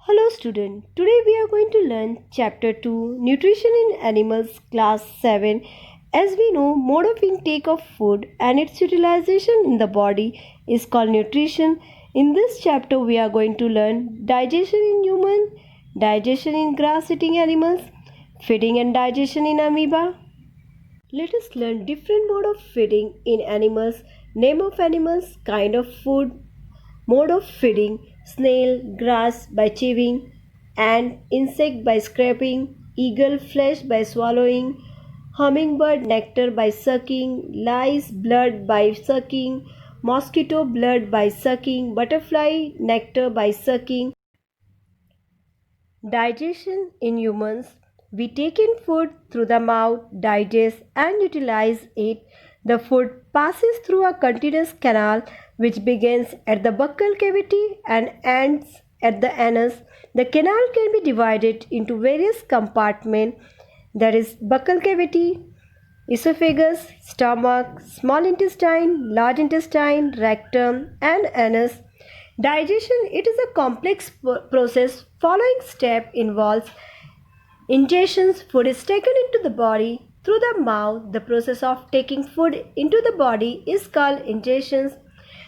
Hello student, today we are going to learn chapter 2 Nutrition in Animals class 7. As we know, mode of intake of food and its utilization in the body is called nutrition. In this chapter we are going to learn digestion in human, digestion in grass eating animals, feeding and digestion in amoeba. Let us learn different mode of feeding in animals, name of animals, kind of food, mode of feeding: snail, grass by chewing, ant, insect by scraping, eagle, flesh by swallowing, hummingbird, nectar by sucking, lice, blood by sucking, mosquito, blood by sucking, butterfly, nectar by sucking. Digestion in humans: we take in food through the mouth, digest and utilize it. The food passes through a continuous canal which begins at the buccal cavity and ends at the anus. The canal can be divided into various compartments, that is buccal cavity, esophagus, stomach, small intestine, large intestine, rectum and anus. Digestion, it is a complex process. Following step involves ingestions. Food is taken into the body through the mouth. The process of taking food into the body is called ingestions.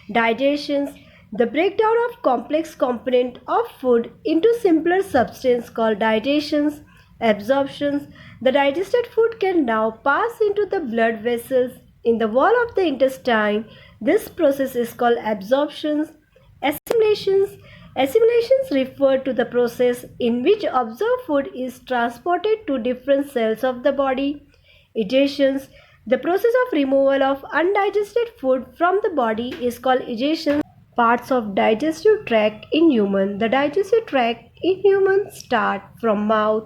Digestions, the breakdown of complex component of food into simpler substance called digestions. Absorptions, the digested food can now pass into the blood vessels in the wall of the intestine. This process is called absorptions. Assimilations, assimilations refer to the process in which absorbed food is transported to different cells of the body. Egestions, the process of removal of undigested food from the body is called egestion. Parts of digestive tract in human: the digestive tract in humans start from mouth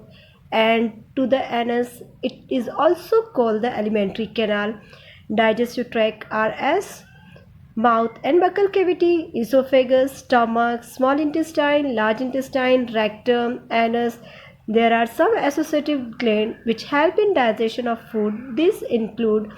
and to the anus. It is also called the alimentary canal. Digestive tract are as mouth and buccal cavity, esophagus, stomach, small intestine, large intestine, rectum, anus. There are some associative glands which help in digestion of food. These include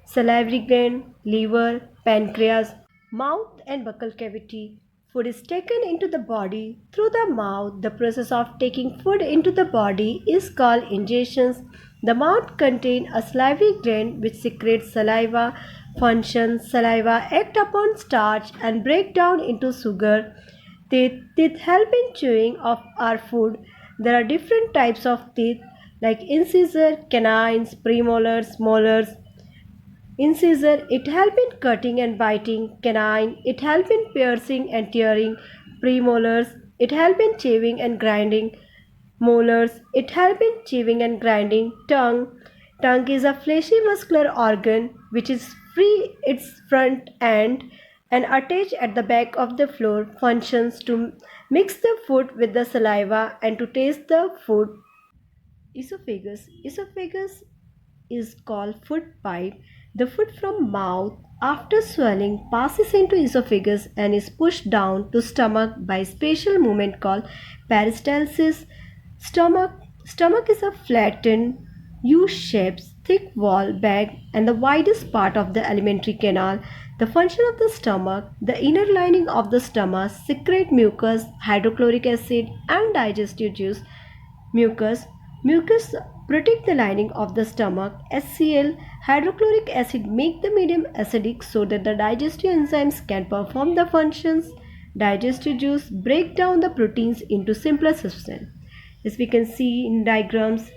salivary gland, liver, pancreas. Mouth and buccal cavity. Food is taken into the body through the mouth. The process of taking food into the body is called ingestions. The mouth contains a salivary gland which secretes saliva. Function: saliva act upon starch and break down into sugar. Teeth help in chewing of our food. There are different types of teeth like incisor, canines, premolars, molars. Incisor, it help in cutting and biting. Canine, it help in piercing and tearing. Premolars, it help in chewing and grinding. Molars, it help in chewing and grinding. Tongue is a fleshy muscular organ which is free its front end and attached at the back of the floor. Functions: to mix the food with the saliva and to taste the food. Esophagus is called food pipe. The food from mouth after swallowing passes into esophagus and is pushed down to stomach by special movement called peristalsis. Stomach is a flattened U-shaped thick wall bag and the widest part of the alimentary canal. The function of the stomach: the inner lining of the stomach secrete mucus, hydrochloric acid and digestive juice. Mucus protect the lining of the stomach. HCl, hydrochloric acid, make the medium acidic so that the digestive enzymes can perform the functions. Digestive juice break down the proteins into simpler substance. As we can see in diagrams,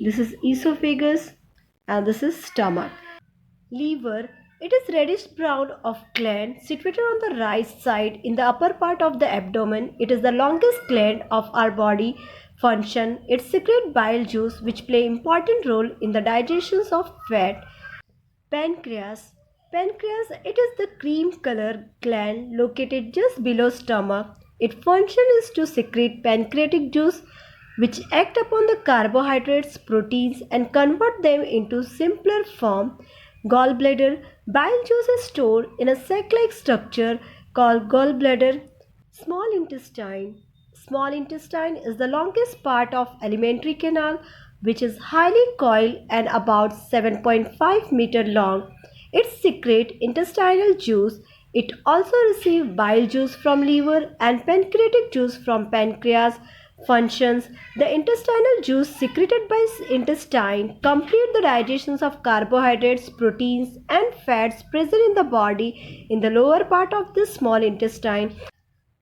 this is esophagus and this is stomach. Liver, it is reddish brown of gland situated on the right side in the upper part of the abdomen. It is the longest gland of our body. Function: it secretes bile juice which play important role in the digestion of fat. Pancreas, it is the cream color gland located just below stomach. Its function is to secrete pancreatic juice which act upon the carbohydrates, proteins and convert them into simpler form. Gallbladder, bile juice is stored in a sac-like structure called gallbladder. Small intestine. Small intestine is the longest part of alimentary canal which is highly coiled and about 7.5 meter long. It secretes intestinal juice It also receives bile juice from liver and pancreatic juice from pancreas. Functions: the intestinal juice secreted by intestine complete the digestions of carbohydrates, proteins, and fats present in the body in the lower part of the small intestine.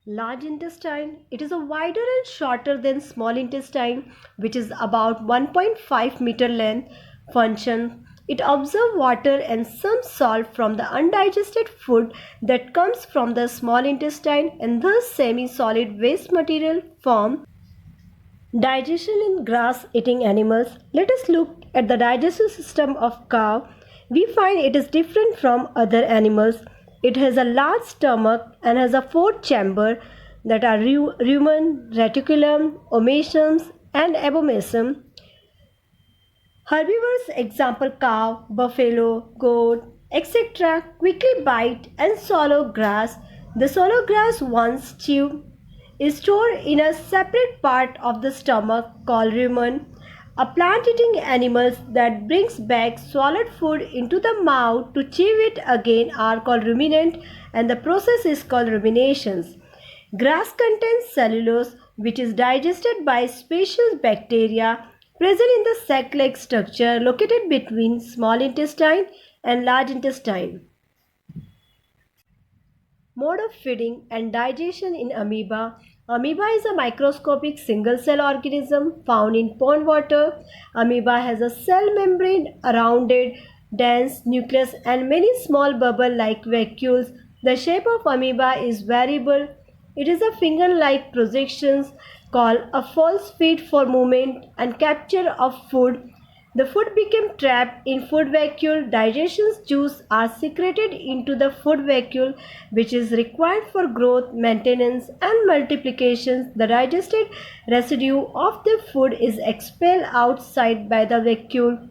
Large intestine. It is a wider and shorter than small intestine, which is about 1.5 meter length. Function: it absorbs water and some salt from the undigested food that comes from the small intestine and thus semi-solid waste material form. Digestion in grass-eating animals. Let us look at the digestive system of cow. We find it is different from other animals. It has a large stomach and has a fourth chamber that are rumen, reticulum, omasum, and abomasum. Herbivores, example cow, buffalo, goat, etc., quickly bite and swallow grass. The swallow grass once chewed is stored in a separate part of the stomach called rumen. A plant-eating animals that brings back swallowed food into the mouth to chew it again are called ruminant, and the process is called ruminations. Grass contains cellulose, which is digested by special bacteria present in the sac-like structure located between small intestine and large intestine. Mode of feeding and digestion in amoeba. Amoeba is a microscopic single-cell organism found in pond water. Amoeba has a cell membrane, a rounded, dense nucleus, and many small bubble-like vacuoles. The shape of amoeba is variable. It is a finger-like projections called a false feet for movement and capture of food. The food became trapped in food vacuole. Digestion's juice are secreted into the food vacuole, which is required for growth, maintenance, and multiplication. The digested residue of the food is expelled outside by the vacuole.